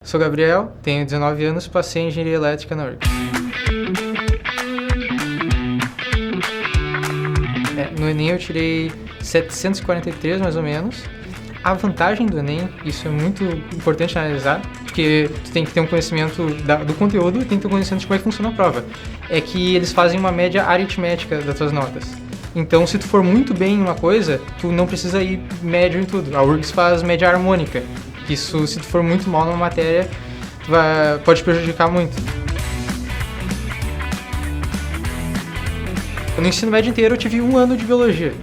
Sou Gabriel, tenho 19 anos e passei em Engenharia Elétrica na URGS. No Enem eu tirei 743, mais ou menos. A vantagem do Enem, isso é muito importante analisar, porque tu tem que ter um conhecimento do conteúdo e tem que ter um conhecimento de como é que funciona a prova. É que eles fazem uma média aritmética das tuas notas. Então, se tu for muito bem em uma coisa, tu não precisa ir médio em tudo. A URGS faz média harmônica. Isso, se tu for muito mal numa matéria, pode prejudicar muito. No ensino médio inteiro eu tive 1 ano de biologia,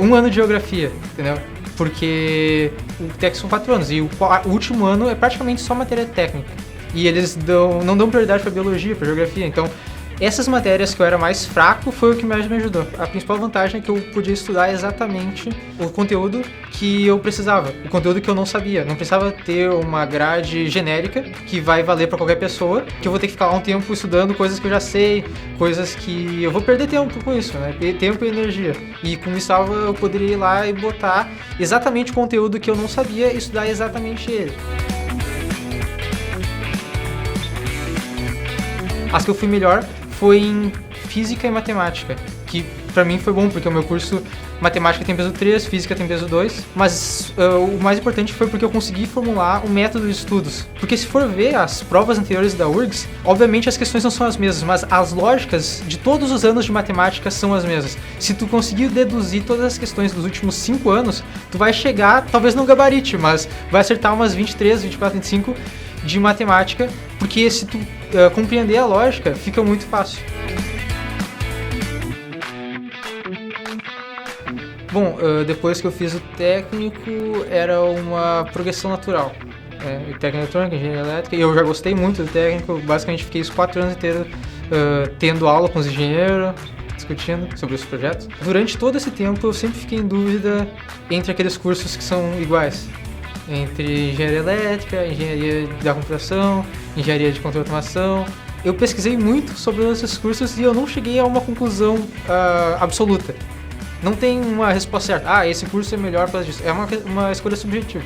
1 ano de geografia, entendeu? Porque o TEC são 4 anos e o último ano é praticamente só matéria técnica. E eles não dão prioridade para biologia, para geografia, então essas matérias que eu era mais fraco foi o que mais me ajudou. A principal vantagem é que eu podia estudar exatamente o conteúdo que eu precisava, o conteúdo que eu não sabia. Não precisava ter uma grade genérica que vai valer para qualquer pessoa, que eu vou ter que ficar um tempo estudando coisas que eu já sei, coisas que eu vou perder tempo com isso, né? Tempo e energia. E com isso eu poderia ir lá e botar exatamente o conteúdo que eu não sabia e estudar exatamente ele. As que eu fui melhor foi em física e matemática, que pra mim foi bom, porque o meu curso matemática tem peso 3, física tem peso 2, mas o mais importante foi porque eu consegui formular um método de estudos. Porque se for ver as provas anteriores da URGS, obviamente as questões não são as mesmas, mas as lógicas de todos os anos de matemática são as mesmas. Se tu conseguir deduzir todas as questões dos últimos 5 anos, tu vai chegar, talvez não gabarite, mas vai acertar umas 23, 24, 25 de matemática, porque se tu compreender a lógica, fica muito fácil. Bom, depois que eu fiz o técnico, era uma progressão natural. Técnica eletrônica, engenharia elétrica, e eu já gostei muito do técnico, basicamente fiquei os 4 anos inteiros tendo aula com os engenheiros, discutindo sobre os projetos. Durante todo esse tempo eu sempre fiquei em dúvida entre aqueles cursos que são iguais. Entre engenharia elétrica, engenharia da computação, engenharia de controle e automação. Eu pesquisei muito sobre esses cursos e eu não cheguei a uma conclusão absoluta. Não tem uma resposta certa. Esse curso é melhor por causa disso. É uma escolha subjetiva.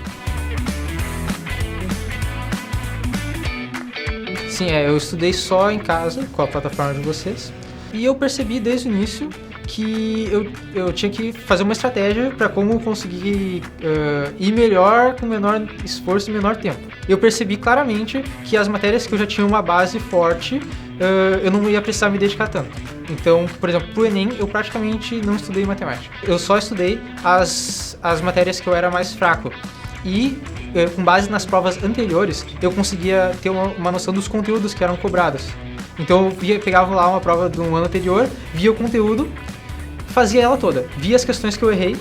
Sim, eu estudei só em casa, com a plataforma de vocês. E eu percebi desde o início que eu tinha que fazer uma estratégia para como conseguir ir melhor com menor esforço e menor tempo. Eu percebi claramente que as matérias que eu já tinha uma base forte, eu não ia precisar me dedicar tanto. Então, por exemplo, pro Enem, eu praticamente não estudei matemática. Eu só estudei as matérias que eu era mais fraco. E, com base nas provas anteriores, eu conseguia ter uma noção dos conteúdos que eram cobrados. Então eu pegava lá uma prova de um ano anterior, via o conteúdo, fazia ela toda, via as questões que eu errei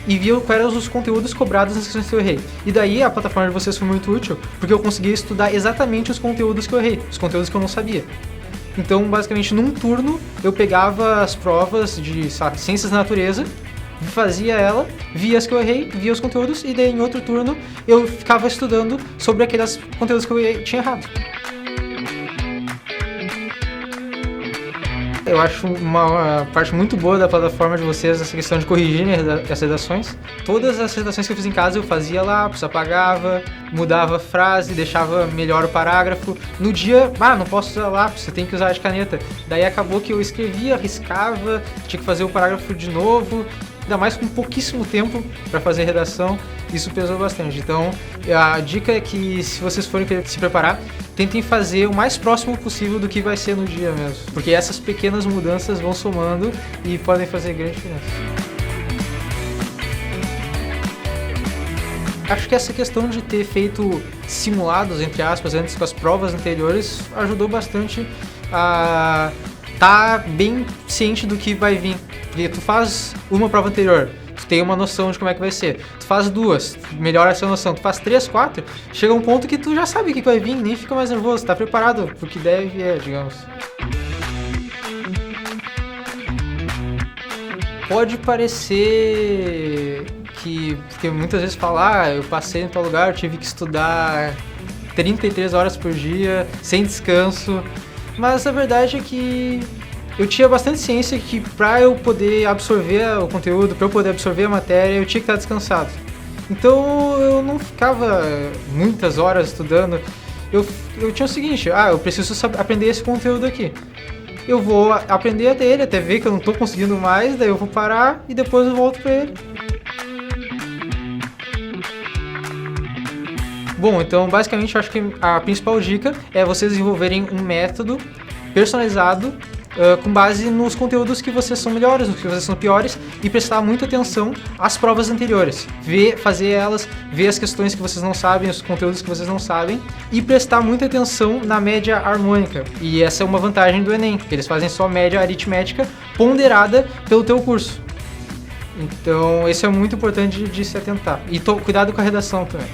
e via quais eram os conteúdos cobrados nas questões que eu errei. E daí a plataforma de vocês foi muito útil, porque eu conseguia estudar exatamente os conteúdos que eu errei, os conteúdos que eu não sabia. Então, basicamente, num turno, eu pegava as provas de ciências da natureza, fazia ela, via as que eu errei, via os conteúdos, e daí em outro turno eu ficava estudando sobre aqueles conteúdos que eu tinha errado. Eu acho uma parte muito boa da plataforma de vocês essa questão de corrigir as redações. Todas as redações que eu fiz em casa eu fazia lápis, apagava, mudava a frase, deixava melhor o parágrafo. No dia, não posso usar lápis, você tem que usar de caneta. Daí acabou que eu escrevia, riscava, tinha que fazer o parágrafo de novo, ainda mais com pouquíssimo tempo para fazer redação. Isso pesou bastante. Então, a dica é que se vocês forem querer se preparar, tentem fazer o mais próximo possível do que vai ser no dia mesmo. Porque essas pequenas mudanças vão somando e podem fazer grande diferença. Acho que essa questão de ter feito simulados, entre aspas, antes com as provas anteriores, ajudou bastante a estar bem ciente do que vai vir. Porque tu faz uma prova anterior, tu tem uma noção de como é que vai ser. Tu faz 2, melhora essa noção. Tu faz 3, 4, chega um ponto que tu já sabe o que vai vir, nem fica mais nervoso, tá preparado pro que deve digamos. Pode parecer porque muitas vezes falar, eu passei em tal lugar, eu tive que estudar 33 horas por dia, sem descanso, mas a verdade é que eu tinha bastante ciência que para eu poder absorver o conteúdo, para eu poder absorver a matéria, eu tinha que estar descansado. Então eu não ficava muitas horas estudando. Eu tinha o seguinte, eu preciso aprender esse conteúdo aqui. Eu vou aprender dele até ver que eu não tô conseguindo mais, daí eu vou parar e depois eu volto pra ele. Bom, então basicamente eu acho que a principal dica é vocês desenvolverem um método personalizado com base nos conteúdos que vocês são melhores, nos que vocês são piores, e prestar muita atenção às provas anteriores. Fazer elas, ver as questões que vocês não sabem, os conteúdos que vocês não sabem, e prestar muita atenção na média harmônica. E essa é uma vantagem do Enem, que eles fazem só média aritmética ponderada pelo teu curso. Então, isso é muito importante de se atentar. E cuidado com a redação também.